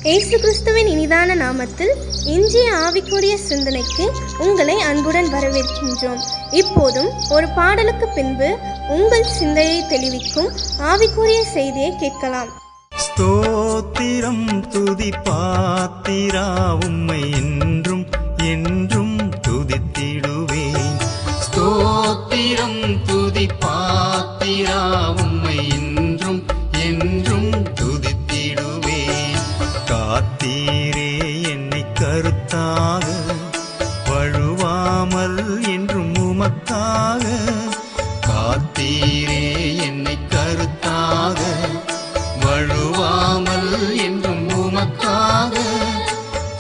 இயேசு கிறிஸ்துவின் இனிதான நாமத்தில் இன்றைய ஆவிக்குரிய சிந்தனைக்கு உங்களை அன்புடன் வரவேற்கின்றோம். இப்போதும் ஒரு பாடலுக்கு பின்பு உங்கள் சிந்தையை தெளிவிக்கும் ஆவிக்குரிய செய்தியை கேட்கலாம். ஸ்தோத்திரம் துதி பாத்திரா, உம்மை என்றும் என்றும் துதித்திடுவேன். ஸ்தோத்திரம் துதி பாத்திரா, உம்மை என்றும் என்றும் துதித்திடுவேன். காத்தீரே என்னை கருத்தாக, வழுவாமல் என்றும் உமக்காக. காத்தீரே என்னை கருத்தாக, வழுவாமல் என்றும் உமக்காக.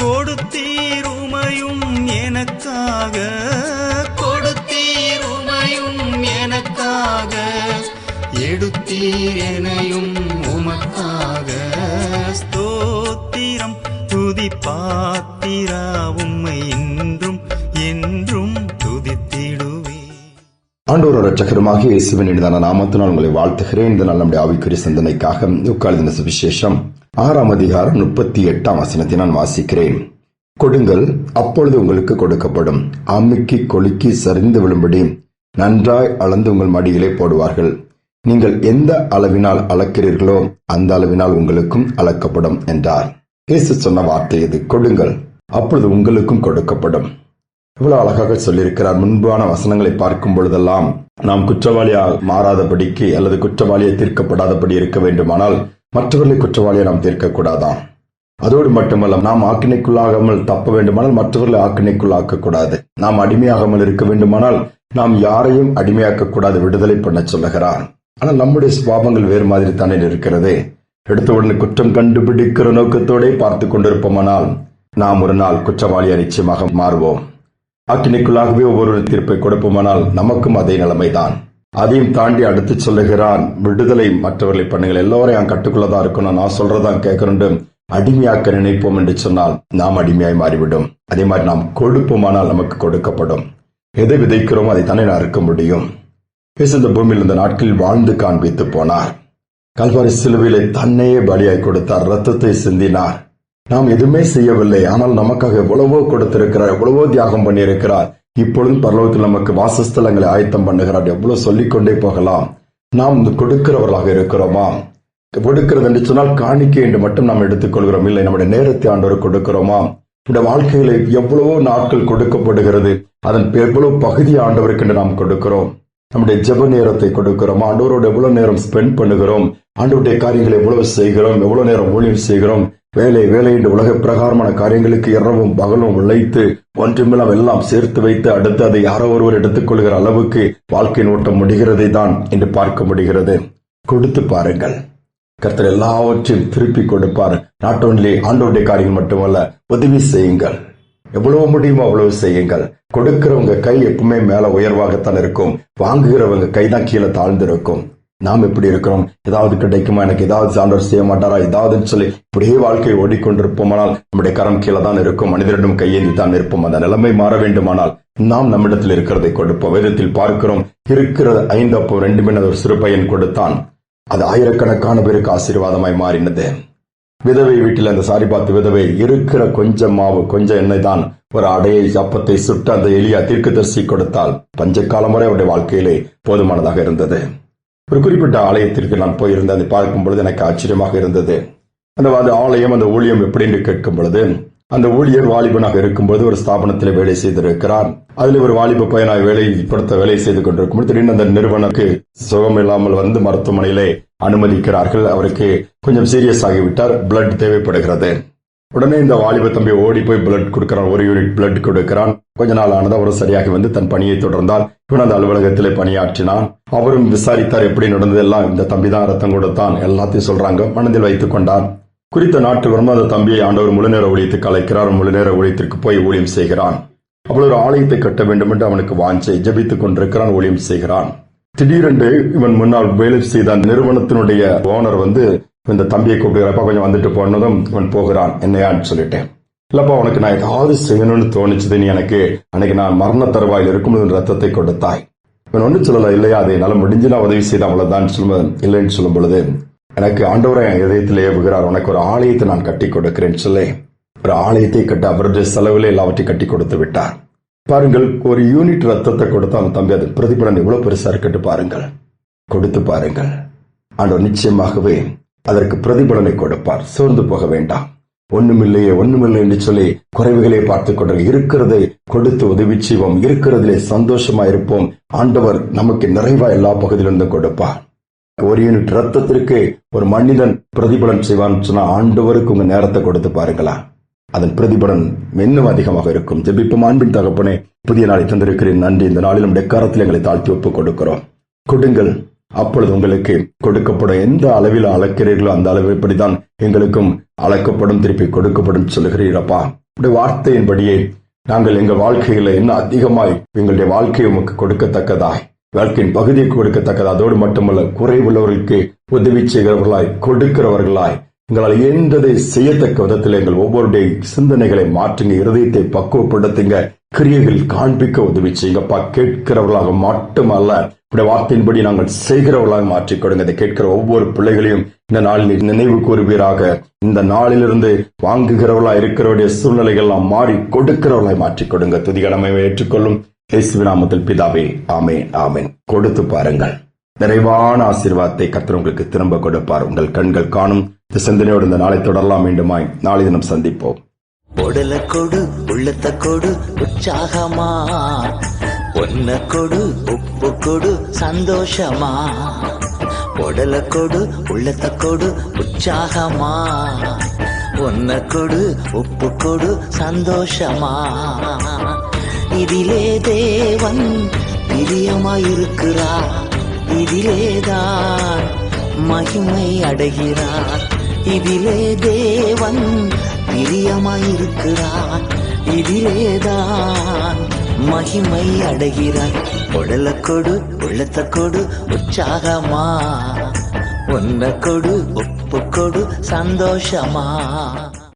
கொடுத்தீருமையும் எனக்காக, கொடுத்தீருமையும் எனக்காக. எடுத்தீர் எனையும் உமக்காக. ஸ்தோத்திரம் துதி பாத்திரா, உம்மை என்றும் என்றும் துதித்திடுவே. ஆண்டவர் இரட்சகருமாகிய இயேசுவின் இனிதான நாமத்தினால் உங்களை வாழ்த்துகிறேன். இந்த நாள் நம்முடைய ஆவிக்குரிய சிந்தனைக்காக உட்கார்ந்த சுவிசேஷம் 6ஆம் அதிகாரம் 38ஆம் வசனத்தை நான் வாசிக்கிறேன். கொடுங்கள், அப்பொழுது உங்களுக்கு கொடுக்கப்படும். அமுக்கி கொலுக்கி சரிந்து விழும்படி நன்றாய் அளந்து உங்கள் மடியிலே போடுவார்கள். நீங்கள் எந்த அளவினால் அளக்கிறீர்களோ அந்த அளவினால் உங்களுக்கும் அளக்கப்படும் என்றார். இயேசு சொன்ன வார்த்தை இது. கொடுங்கள், அப்பொழுது உங்களுக்கும் கொடுக்கப்படும். இவ்வளவு அழகாக சொல்லியிருக்கிறார். முன்பான வசனங்களை பார்க்கும் பொழுதெல்லாம் நாம் குற்றவாளியாக மாறாதபடிக்கு அல்லது குற்றவாளியை தீர்க்கப்படாதபடி இருக்க வேண்டுமானால் மற்றவர்களை குற்றவாளியை நாம் தீர்க்கக்கூடாதாம். அதோடு மட்டுமல்ல, நாம் ஆக்கினைக்குள்ளாகாமல் தப்ப வேண்டுமானால் மற்றவர்களை ஆக்கினைக்குள்ளாக்கக்கூடாது. நாம் அடிமையாகாமல் இருக்க வேண்டுமானால் நாம் யாரையும் அடிமையாக்கக்கூடாது, விடுதலை பண்ண சொல்லுகிறார். ஆனால் நம்முடைய சுபாவங்கள் வேறு மாதிரி தானே இருக்கிறது. எடுத்தவுடனே குற்றம் கண்டுபிடிக்கிற நோக்கத்தோட பார்த்து கொண்டிருப்போமானால் நாம் ஒரு நாள் குற்றவாளியை நிச்சயமாக மாறுவோம். ஆக்கினைக்குள்ளாகவே ஒவ்வொரு தீர்ப்பை கொடுப்போமானால் நமக்கும் அதே நிலைமைதான். அதையும் தாண்டி அடுத்து சொல்லுகிறான், விடுதலை மற்றவர்களை பண்ணுங்கள். எல்லோரையும் கட்டுக்குள்ளதான் இருக்கணும், நான் சொல்றதான் கேட்கணும், அடிமையாக்க நினைப்போம் என்று சொன்னால் நாம் அடிமையாய் மாறிவிடும். அதே மாதிரி நாம் கொடுப்போமானால் நமக்கு கொடுக்கப்படும். எதை விதைக்கிறோமோ அதை தானே அறுக்க முடியும். இந்த பூமியில் இந்த நாட்களில் வாழ்ந்து காண்பித்து போனார். கல்வாரி சிலுவையிலே தன்னையே பலியாய் கொடுத்தார், ரத்தத்தை சிந்தினார். நாம் எதுவுமே செய்யவில்லை, ஆனால் நமக்காக எவ்வளவோ கொடுத்திருக்கிறார், எவ்வளவோ தியாகம் பண்ணியிருக்கிறார். இப்பொழுதும் பரலோகத்தில் நமக்கு வாசஸ்தலங்களை ஆயத்தம் பண்ணுகிறார். எவ்வளவு சொல்லிக்கொண்டே போகலாம். நாம் கொடுக்கிறவர்களாக இருக்கிறோமா? கொடுக்கிறது என்று சொன்னால் காணிக்கை என்று மட்டும் நாம் எடுத்துக்கொள்கிறோம். இல்லை, நம்முடைய நேரத்தை ஆண்டவர் கொடுக்கிறோமா? நம்முடைய வாழ்க்கையில எவ்வளவோ நாட்கள் கொடுக்கப்படுகிறது, அதன் எவ்வளவு பகுதி ஆண்டவருக்கு என்று நாம் கொடுக்கிறோம். நம்முடைய ஜெப நேரத்தை கொடுக்கிறோம். ஆண்டவரோடு எவ்வளவு நேரம் ஸ்பெண்ட் பண்ணுகிறோம், ஆண்டவருடைய காரியங்களை எவ்வளவு செய்கிறோம், எவ்வளவு நேரம் ஊழியம் செய்கிறோம். வேலை வேலை என்று உலக பிரகாரமான காரியங்களுக்கு இரவும் பகலும் உழைத்து ஒன்றுமில்லாம் எல்லாம் சேர்த்து வைத்து அடுத்து அதை யாரோ ஒருவர் எடுத்துக்கொள்கிற அளவுக்கு வாழ்க்கையின் ஓட்டம் முடிகிறதை தான் என்று பார்க்க முடிகிறது. கொடுத்து பாருங்கள், கர்த்தர் எல்லாவற்றையும் திருப்பி கொடுப்பார். நாட் ஒன்லி ஆண்டவருடைய காரியம் மட்டுமல்ல, உதவி செய்யுங்கள். எவ்வளவு முடியுமோ அவ்வளவு செய்யுங்கள். கொடுக்கிறவங்க கை எப்பவுமே மேல உயர்வாகத்தான் இருக்கும், வாங்குகிறவங்க கைதான் கீழே தாழ்ந்திருக்கும். நாம் எப்படி இருக்கிறோம்? ஏதாவது கிடைக்குமா, எனக்கு ஏதாவது ஆண்டவர் செய்ய மாட்டாரா, ஏதாவதுன்னு சொல்லி இப்படியே வாழ்க்கையை ஓடிக்கொண்டிருப்போமானால் நம்முடைய கரம் கீழே தான் இருக்கும், மனிதரிடம் கையேந்தி தான் இருப்போம். அந்த நிலைமை மாற வேண்டுமானால் நாம் நம்மிடத்தில் இருக்கிறதை கொடுப்போம். வேதத்தில் பார்க்கிறோம், இருக்கிற 5 அப்பம் 2 மீன் ஒரு சிறு பையன் கொடுத்தான். அது ஆயிரக்கணக்கான பேருக்கு ஆசீர்வாதமாய் மாறினது. விதவை வீட்டில் அந்த சாரிபாத்து விதவை இருக்கிற கொஞ்சம் மாவு கொஞ்சம் எண்ணெய் தான் ஒரு அடையை அப்பத்தை சுட்டு அந்த எலியா தீர்க்கதரிசி கொடுத்தால் பஞ்சக்காலம் வரை அவருடைய வாழ்க்கையிலே போதுமானதாக இருந்தது. ஒரு குறிப்பிட்ட ஆலயத்திற்கு நான் போயிருந்தேன். அதை பார்க்கும் பொழுது எனக்கு ஆச்சரியமாக இருந்தது. அந்த ஆலயம், அந்த ஊழியம் எப்படி என்று கேட்கும் பொழுது, அந்த ஊழியர் வாலிபனாக இருக்கும்போது ஒரு ஸ்தாபனத்தில் வேலை செய்திருக்கிறார். அதில் ஒரு வாலிப பையனாக வேலை செய்து கொண்டிருக்கும் திடீர்னு அந்த நிறுவனருக்கு சுகம் இல்லாமல் வந்து மருத்துவமனையிலே அனுமதிக்கிறார்கள். அவருக்கு கொஞ்சம் சீரியஸ் ஆகிவிட்டார், பிளட் தேவைப்படுகிறது. உடனே இந்த வாலிப தம்பி ஓடி போய் பிளட் கொடுக்கிறான், 1 யூனிட் பிளட் கொடுக்கிறான். கொஞ்ச நாள் ஆனது அவரும் சரியாகி வந்து தன் பணியை தொடர்ந்தார். இவன் அந்த அலுவலகத்திலே பணியாற்றினான். அவரும் விசாரித்தார் எப்படி நடந்தது எல்லாம். இந்த தம்பி தான் ரத்தம் கொடுத்தான், எல்லாத்தையும் சொல்றாங்க. மனதில் வைத்துக் கொண்டார். குறித்த நாட்கள் வரும்போது அந்த தம்பியை ஆண்டவர் முழு நேர ஊழியத்துக்கு அழைக்கிறார். முழு நேர ஊழியத்திற்கு போய் ஊழியம் செய்கிறான். அவ்வளவு ஒரு ஆலயத்தை கட்ட வேண்டும் என்று அவனுக்கு வாஞ்சை, ஜெபித்துக் கொண்டிருக்கிறான், ஊழியம் செய்கிறான். திடீரென்று இவன் முன்னால் வேலை செய்த அந்த நிறுவனத்தினுடைய ஓனர் வந்து இந்த தம்பியை கூப்பிடுகிறப்ப கொஞ்சம் வந்துட்டு போனதும் இவன் போகிறான். என்னையான்னு சொல்லிட்டேன். இல்லப்பா, உனக்கு நான் ஏதாவது செய்யணும்னு தோணிச்சது, நீ எனக்கு அன்னைக்கு நான் மரண தருவாயில் இருக்கும் ரத்தத்தை கொடுத்தாய். இவன் ஒன்னும் சொல்லல, இல்லையா அதை என்னால முடிஞ்சு நான் உதவி செய்த அவ்வளவுதான் சொல்லும்போது இல்லைன்னு சொல்லும் பொழுது எனக்கு ஆண்டவரை என் இதயத்தில் ஏவுகிறார், உனக்கு ஒரு ஆலயத்தை நான் கட்டி கொடுக்கிறேன் சொல்லி ஒரு ஆலயத்தை கட்ட அவருடைய செலவில் எல்லாவற்றையும் கட்டி கொடுத்து விட்டார். பாருங்கள், ஒரு யூனிட் ரத்தத்தை கொடுத்தா அவன் தம்பி அது பிரதிபலன் எவ்வளவு பெருசா இருக்கட்டு பாருங்கள். கொடுத்து பாருங்கள், ஆண்டவர் நிச்சயமாகவே அதற்கு பிரதிபலனை கொடுப்பார். சோர்ந்து போக வேண்டாம். ஒண்ணுமில்லை என்று சொல்லி குறைவுகளை பார்த்துக் கொண்டு இருக்கிறதை கொடுத்து உதவி செய்வோம். இருக்கிறதிலே சந்தோஷமா இருப்போம். ஆண்டவர் நமக்கு நிறைவா எல்லா பகுதியிலிருந்தும் கொடுப்பார். ஒரு யூனிட் ரத்தத்திற்கு ஒரு மனிதன் பிரதிபலன் செய்வான்னு சொன்னா ஆண்டவருக்கு உங்க நேரத்தை கொடுத்து பாருங்களா, அதன் பிரதிபலன் இன்னும் அதிகமாக இருக்கும். ஜெபிப்போம். அன்பின் தகப்பனே, புதிய நாளை தந்திருக்கிறேன், நன்றி. இந்த நாளில் நம்முடைய கரத்தில் எங்களை தாழ்த்தி ஒப்புக் கொடுக்கிறோம். கொடுங்கள், அப்பொழுது உங்களுக்கு கொடுக்கப்படும். எந்த அளவில் அளக்கிறீர்களோ அந்த அளவுப்படிதான் எங்களுக்கும் அளக்கப்படும், திருப்பி கொடுக்கப்படும் சொல்லுகிறீரப்பா. உடைய வார்த்தையின்படியே நாங்கள் எங்கள் வாழ்க்கையில என்ன அதிகமாய் எங்களுடைய வாழ்க்கையை உமக்கு கொடுக்கத்தக்கதாய், வாழ்க்கையின் பகுதியை கொடுக்கத்தக்கதா, அதோடு மட்டுமல்ல குறைவுள்ளவர்களுக்கு உதவி செய்கிறவர்களாய், கொடுக்கிறவர்களாய், எங்களால் இயன்றதை செய்யத்தக்க விதத்தில் எங்கள் ஒவ்வொருடைய சிந்தனைகளை மாற்றுங்க, இருதயத்தை பக்குவப்படுத்துங்க, கிரியைகள் காண்பிக்க உதவி செய்யுங்கப்பா. கேட்கிறவர்களாக மட்டுமல்ல, உடைய வார்த்தையின்படி நாங்கள் செய்கிறவர்களாக மாற்றிக் கொடுங்க. இதை கேட்கிற ஒவ்வொரு பிள்ளைகளையும் இந்த நாளில் நினைவு கூறுவீராக. இந்த நாளிலிருந்து வாங்குகிறவர்களாய் இருக்கிறவருடைய சூழ்நிலைகள் நாம் மாறி கொடுக்கிறவர்களாய் மாற்றிக் கொடுங்க. துதிகரமை ஏற்றுக்கொள்ளும் இயேசுவின் நாமத்தில் பிதாவே, ஆமென், ஆமென். கொடுத்து பாருங்கள், நிறைவான ஆசீர்வாதத்தை கர்த்தர் உங்களுக்கு திரும்ப கொடுப்பார். உங்கள் கண்கள் காணும். இந்த சிந்தனையோடு இந்த நாளை தொடரலாம். மீண்டுமாய் நாளை தினம் சந்திப்போம். உடல கொடு, உள்ளத்தை கொடு, உற்சாகமா ஒன்ன கொடு, உப்பு கொடு, சந்தோஷமா. உடல கொடு, உள்ளத்தை கொடு, உற்சாகமா ஒன்ன கொடு, உப்பு கொடு, சந்தோஷமா. இதிலே தேவன் பிரியமாயிருக்கிறார், இதிலேதான் மகிமை அடைகிறார். இதிலே தேவன் பிரியமாயிருக்கிறார், இதிலேதான் மகிமை அடைகிறார். உடல கொடு, உள்ளத்தை கொடு, உற்சாகமா ஒன்ன கொடு, உப்பு கொடு, சந்தோஷமா.